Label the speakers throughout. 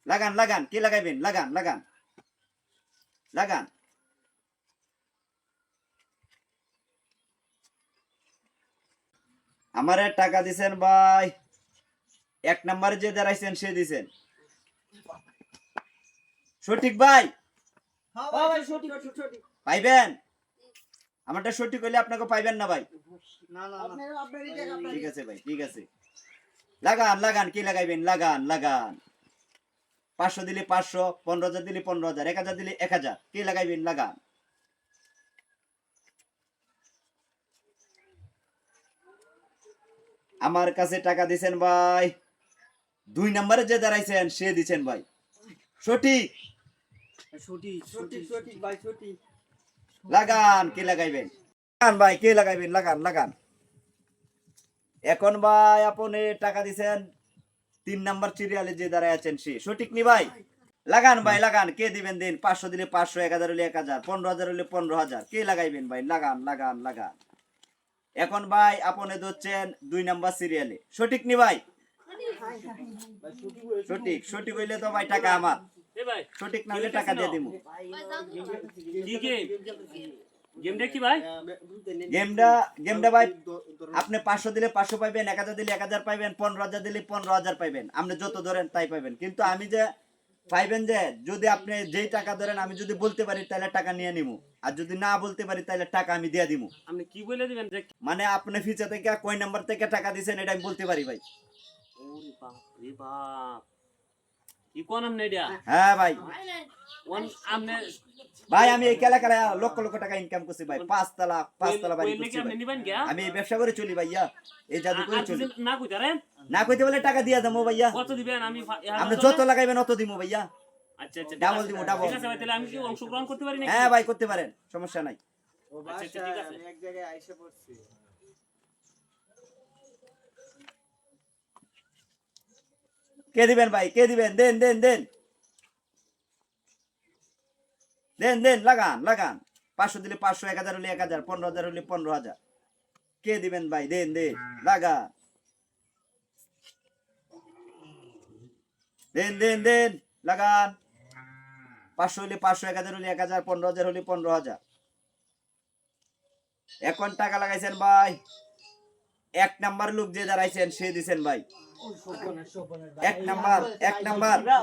Speaker 1: লাগান লাগান কি লাগাইবেন লাগান লাগান লাগান আমারে টাকা দিছেন ভাই 1 নম্বরে যে দাঁড়াইছেন সে দিছেন সঠিক ভাই
Speaker 2: ভাই সঠিক সঠিক
Speaker 1: পাইবেন আমারটা সঠিক হইলে আপনাকে পাইবেন না ভাই
Speaker 2: না না আপনারই টাকা
Speaker 1: ঠিক আছে ভাই ঠিক আছে লাগান লাগান কি লাগাইবেন লাগান লাগান 500 দিলে 500 15,000 দিলে 15,000 1000 দিলে 1000 কি লাগাইবেন লাগান আমার কাছে টাকা দিছেন ভাই 2 নম্বরে যে দাঁড়াইছেন সে দিছেন ভাই সঠিক
Speaker 2: সঠিক সঠিক সঠিক ভাই সঠিক
Speaker 1: লাগান কি লাগাইবেন লাগান ভাই কি লাগাইবেন লাগান লাগান এখন ভাই আপনি টাকা দিছেন 3 নাম্বার সিরিয়ালে যে দাঁড়ায় আছেন সে সঠিক নি ভাই লাগান ভাই লাগান কে দিবেন দিন 500 দিলে 500 1000 হলে 1000 15,000 হলে 15,000 কে লাগাইবেন ভাই লাগান লাগান লাগান এখন ভাই আপনি ধরছেন 2 নাম্বার সিরিয়ালে সঠিক নি ভাই সঠিক সঠিক হইলে তো ভাই টাকা আমার
Speaker 3: এ ভাই
Speaker 1: সঠিক না হলে টাকা দিয়ে দিমু
Speaker 3: কি গেম গেমটা কি ভাই
Speaker 1: গেমটা ভাই আপনি 500 দিলে 500 পাইবেন 1000 দিলে 1000 পাইবেন 15,000 দিলে 15,000 পাইবেন আপনি যত ধরেন তাই পাইবেন কিন্তু আমি যে পাইবেন যে যদি আপনি যেই টাকা ধরেন আমি যদি বলতে পারি তাহলে টাকা নিয়ে নিমু আর যদি না বলতে পারি তাহলে টাকা আমি দিয়ে দিমু
Speaker 3: আপনি কি বলে দিবেন যে
Speaker 1: মানে আপনি ফিচা থেকে কয় নাম্বার থেকে টাকা দিবেন এটা আমি বলতে পারি ভাই
Speaker 3: ওরে বাপ রে বাপ কি কোন আমনে এটা
Speaker 1: হ্যাঁ ভাই
Speaker 3: ওন আমনে
Speaker 1: ভাই আমি এই খেলা খেলা লক্ষ লক্ষ টাকা ইনকাম করছি ভাই 5 তলা বাড়ি
Speaker 3: কইলে কি
Speaker 1: করছি
Speaker 3: আপনি
Speaker 1: ভাই।
Speaker 3: নিবেন গা
Speaker 1: আমি এই ব্যবসা করে চলি ভাইয়া এই জাদু করে চলি
Speaker 3: না কইতারেন
Speaker 1: না কইতে বলে টাকা দিয়া দেবো ভাইয়া
Speaker 3: কত দিবেন আমি
Speaker 1: আপনি যত লাগাইবেন অত দিমু ভাইয়া
Speaker 3: আচ্ছা আচ্ছা
Speaker 1: ডাবল দিমু ডাবল
Speaker 3: ঠিক আছে ভাই তাহলে আমি কি অংশগ্রহণ করতে পারি নাকি
Speaker 1: হ্যাঁ ভাই করতে পারেন সমস্যা নাই
Speaker 2: ও
Speaker 3: আচ্ছা,
Speaker 2: বাসা
Speaker 3: ঠিক আছে।
Speaker 2: আমি এক জায়গায় আইসা পড়ছি
Speaker 1: কে দিবেন ভাই কে দিবেন দেন দেন দেন দেন দেন লাগান লাগান 500 দিলে 500 1000 হলে 1000 15,000 হলে 15,000 কে দিবেন ভাই দেন দেন লাগান দেন দেন দেন লাগান 500 হলে 500 1000 হলে 1000 15,000 হলে 15,000 এখন টাকা লাগাইছেন ভাই 1 নাম্বার লোক যে দাঁড়াইছেন সে দিছেন ভাই 1 নাম্বার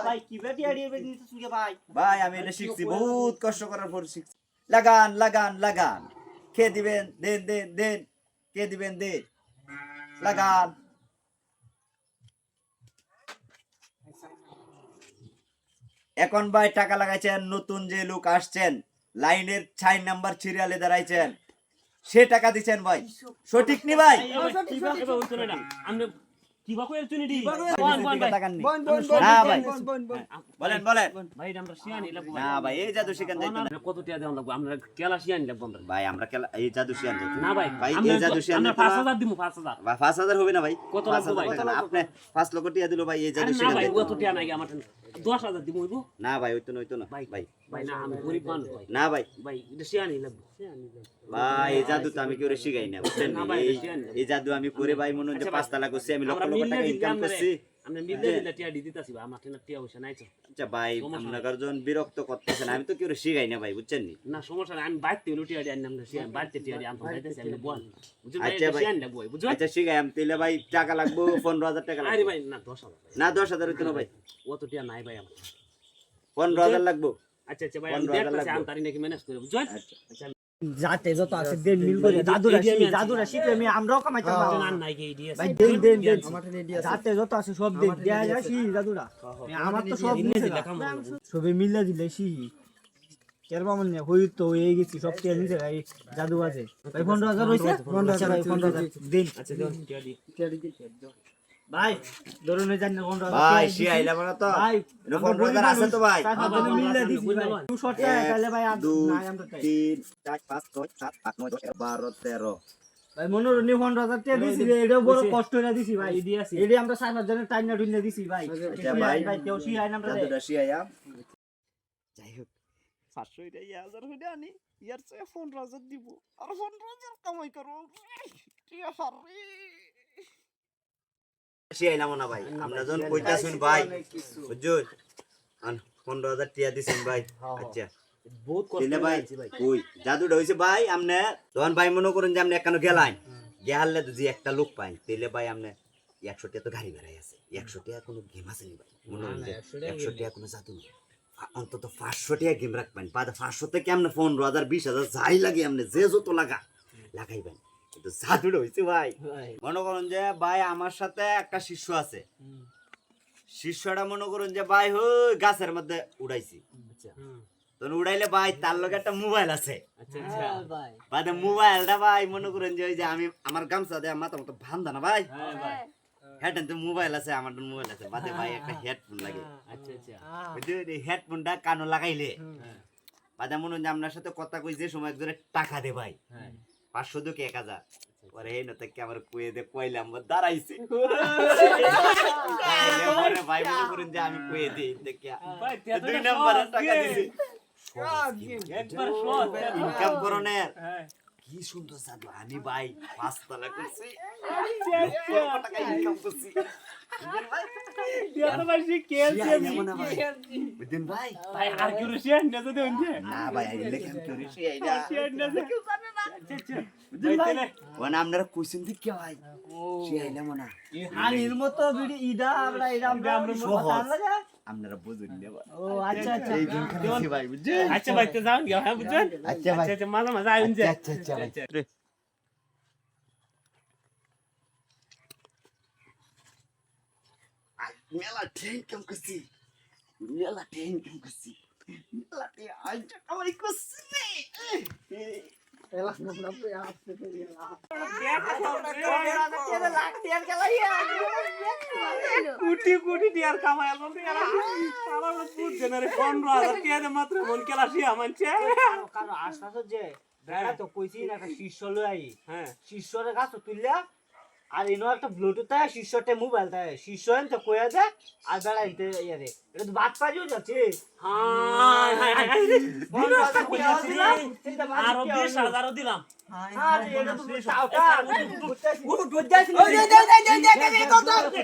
Speaker 2: ভাই কি বেটি আড়িয়ে বেটি নিতে ভাই
Speaker 1: ভাই আমি এটা শিখছি বহুত কষ্ট করার পর শিখছি লাগান লাগান লাগান কে দিবেন দেন দেন দেন কে দিবেন দেন লাগান এখন ভাই টাকা লাগাইছেন নতুন যে লোক আসছেন লাইনের 6 নাম্বার সিরিয়ালে দাঁড়াইছেন সে টাকা দিছেন ভাই সঠিক নি ভাই
Speaker 3: এবার ওই চলে না আমি কি বাকো এলচুনি দি
Speaker 2: বন বন
Speaker 1: না ভাই
Speaker 2: বন বন বন
Speaker 1: বলেন বলেন
Speaker 3: ভাই আমরা শিয়ানি লাগবো
Speaker 1: না ভাই এই জাদু শিখান যাইতো না
Speaker 3: কত টিয়া দেওয়া লাগবো আমরা কেলা শিয়ানি লাগবো আমরা
Speaker 1: ভাই আমরা খেলা এই জাদু শিখান যাইতো
Speaker 3: না ভাই
Speaker 1: ভাই
Speaker 3: আমরা
Speaker 1: এই জাদু শিখান
Speaker 3: আমরা
Speaker 1: যাইতো না
Speaker 3: 5000 দিমু 5000
Speaker 1: ভাই 5,000 হবে না ভাই
Speaker 3: কত লাগবে ভাই?
Speaker 1: 5,000 না, আপনি 5 লক্ষ টাকা দিলো ভাই এই জাদু
Speaker 3: আরে না
Speaker 1: শিখান
Speaker 3: ভাই
Speaker 1: যাইতো
Speaker 3: কত টিয়া নাই আমার 10000 দিমু হইবো
Speaker 1: না ভাই হইতো না ভাই ভাই
Speaker 3: ভাই না আমি গরিব মানুষ ভাই
Speaker 1: না ভাই
Speaker 3: ভাই এটা শিয়ানি লাগবো
Speaker 1: ভাই এই জাদু তো আমি কেউ শিখাই না বুঝছেন
Speaker 3: না ভাই,
Speaker 1: এই
Speaker 3: শিখাই না।
Speaker 1: এই জাদু আমি করে ভাই মনে হচ্ছে
Speaker 3: আচ্ছা ভাই,
Speaker 1: 5 তালা করছি আমি লক্ষ
Speaker 3: আমরা
Speaker 1: লক্ষ
Speaker 3: মিললে
Speaker 1: টাকা
Speaker 3: দিলে
Speaker 1: ইনকাম
Speaker 3: আমরা
Speaker 1: করছি
Speaker 3: আমরা মিললে দিলে টিয়া দিতাছি ভাই আমার টিয়া পয়সা নাই তো
Speaker 1: আচ্ছা ভাই
Speaker 3: সমস্যা নাই।
Speaker 1: আপনার জন বিরক্ত করতেছেন আমি তো কেউ শিখাই না ভাই বুঝছেন নি
Speaker 3: না সমস্যা নাই আমি বাইতে টিয়া দিয়ে আনলাম শিয়ানি বাইতে টিয়া দিয়ে আনতাম যাইতেছি আমি বল বুঝুন ভাই
Speaker 1: আচ্ছা ভাই।
Speaker 3: শিয়ানি লাগবো ভাই বুঝুন
Speaker 1: আচ্ছা শিখাই আমি তাহলে ভাই টাকা লাগবে 15,000 টাকা
Speaker 3: আরে
Speaker 1: লাগবে
Speaker 3: ভাই না 10000 ভাই
Speaker 1: না 10,000 হইতো না ভাই
Speaker 3: অত টিয়া নাই ভাই আমার
Speaker 1: 15,000 লাগবে
Speaker 3: আচ্ছা আচ্ছা ভাই আমি
Speaker 1: 15,000
Speaker 3: দেখতেছি
Speaker 1: লাগবে।
Speaker 3: আমি তারি নাকি ম্যানেজ করে বুঝুন
Speaker 1: আচ্ছা
Speaker 3: আচ্ছা
Speaker 2: যাতে যত আছে দেন মিল করে দাদুরা শিখলে আমি আমরাও কামাইতাম
Speaker 3: আমি
Speaker 2: ভাই।
Speaker 3: নাই গিয়ে দিয়েছি
Speaker 2: ভাই দেন দেন দেন যাতে যত আছে সব দেন দেয়া যায় শি দাদুরা আমার তো সব নিছে সবে মিলে দিলে শি কেরবা মানে হই তো হয়ে গেছি সব টিয়া নিছে ভাই জাদু আছে ভাই 15,000 হইছে 15,000 ভাই 15,000 দিন
Speaker 3: আচ্ছা দেন টিয়া দি
Speaker 2: ভাই ধরুন এই জানেন 15,000
Speaker 1: ভাই শিখাইলা মানে তো
Speaker 2: ভাই
Speaker 1: এটা 15,000 আছে তো ভাই
Speaker 2: তার জন্য মিলে দিছি ভাই 200 টাকা তাহলে ভাই আর
Speaker 1: 2
Speaker 2: নাই আমরা তাই
Speaker 1: 3 4 5 6 7 8 9 10 12 13
Speaker 2: ভাই মনোরণী 15,000 টাকা দিছি রে এটাও বড় কষ্ট হইরা দিছি ভাই
Speaker 3: এই দিয়েছি
Speaker 2: এডি আমরা 7 জনের টাইম না ঢুইলে দিছি ভাই
Speaker 1: আচ্ছা ভাই।
Speaker 2: ভাই কেউ শি আইন আমরা
Speaker 1: জাদুটা শিখাইয়া যাই হোক 500 এটা 1000 হইলে আনি ইয়ার চেয়ে 15,000 দিব আর 15,000 কামাই করব টিয়া হারি শিখাইলাম না ভাই আমরা যখন কইতাছুন ভাই বুঝুন 15,000 টিয়া দিছেন ভাই
Speaker 3: হ্যাঁ।
Speaker 1: আচ্ছা
Speaker 3: বহুত কষ্ট
Speaker 1: দিলে ভাই
Speaker 3: হয়েছে ভাই
Speaker 1: ওই জাদুটা হইছে ভাই আমনে তখন ভাই মনে করেন যে আপনি একানো গেলাইন গেহালে যদি একটা লোক পাই তাহলে ভাই আপনি 100 টাকা তো গাড়ি ভাড়াই আছে 100 টাকা কোনো গেম আছে নি ভাই মনে করেন যে 100 টাকা কোনো জাদু নেই অন্তত 500 টাকা গেম রাখবেন বাদে 500 থেকে আপনি 15,000 20,000 যাই লাগে আপনি যে যত লাগাইবেন কিন্তু জাদুটা হইছে ভাই
Speaker 3: ভাই
Speaker 1: মনে করেন যে ভাই আমার সাথে একটা শিষ্য আছে শিষ্যটা মনে করেন যে ভাই হই গাছের মধ্যে উড়াইছি
Speaker 3: আচ্ছা
Speaker 1: তখন উড়াইলে ভাই তার লগে একটা মোবাইল আছে
Speaker 3: আচ্ছা আচ্ছা
Speaker 2: ভাই
Speaker 1: বাদে মোবাইলটা ভাই মনে করেন যে ওই যে আমি আমার গামছা দিয়ে মাথা মতো বান্ধা না ভাই
Speaker 3: হ্যাঁ ভাই
Speaker 1: হেডেন তো মোবাইল আছে আমার মোবাইল আছে বাদে ভাই একটা হেডফোন লাগে
Speaker 3: আচ্ছা আচ্ছা
Speaker 1: বুঝলি হেডফোনটা কানো লাগাইলে বাদে মনে হয় যে আপনার সাথে কথা কই যে সময় একজনে টাকা দে ভাই
Speaker 3: হ্যাঁ
Speaker 1: 500 দুকে 1000 পরে এই নতে কি আমার কুয়ে দে কইলাম দাঁড়াইছে তাইলে পরে ভাই মনে করেন যে আমি কুয়ে দিই দেখি
Speaker 3: ভাই
Speaker 1: 2 নম্বরে টাকা দিছি
Speaker 3: একবার শোন
Speaker 1: ইনকাম করনের
Speaker 3: হ্যাঁ
Speaker 1: কি সুন্দর জাদু আমি ভাই 5 তলা করছি
Speaker 3: আচ্ছা
Speaker 1: টাকা ইনকাম করছি
Speaker 3: এত বেশি খেলছি আমি
Speaker 1: বুঝলেন ভাই
Speaker 3: ভাই আর কি রুশিয়ান না তো দেউনছে
Speaker 1: না ভাই আইলে কেন করি সেইটা
Speaker 3: রুশিয়ান না তো কেউ জানে না আচ্ছা আচ্ছা
Speaker 1: বুঝলেন ভাই ওনা আপনারা কইছেন দি কি ভাই সেইটা মনে
Speaker 2: হানির মতো বিড়ি ইদা আমরা এরাম
Speaker 1: সহজ আপনারা বুঝুন না ভাই
Speaker 2: ও আচ্ছা আচ্ছা
Speaker 1: এই দিন খাচ্ছি ভাই বুঝছেন
Speaker 3: আচ্ছা ভাই তো যাও গিয়া হ্যাঁ বুঝছেন
Speaker 1: আচ্ছা ভাই
Speaker 3: আচ্ছা মাঝে মাঝে আইন যে
Speaker 1: আচ্ছা আচ্ছা ভাই মেলা ট্রেন কাম করছি মেলা ট্রেন কাম করছি মেলা ট্রেন আইটা কামাই করছি
Speaker 3: কোটি কোটি টিয়ার কামাই আলম টিয়ার সারা বুঝ জেনারে 15,000 টিয়া দে মাত্র মন কেলা শিয়া মানছে
Speaker 2: কারণ আস্তে যে বেড়া তো কইছি না একটা শীর্ষ লই
Speaker 3: হ্যাঁ
Speaker 2: শীর্ষরে গাছ তুললা আর ইনো একটা ব্লুটুথ আছে শীর্ষতে মোবাইল থাকে শীর্ষ এনতে কইয়া দে আর বেড়া এনতে ইয়া রে এটা তো বাদ পাজিও যাচ্ছে
Speaker 3: হ্যাঁ আর 20,000 দিলাম
Speaker 2: আর এটা তো টাকা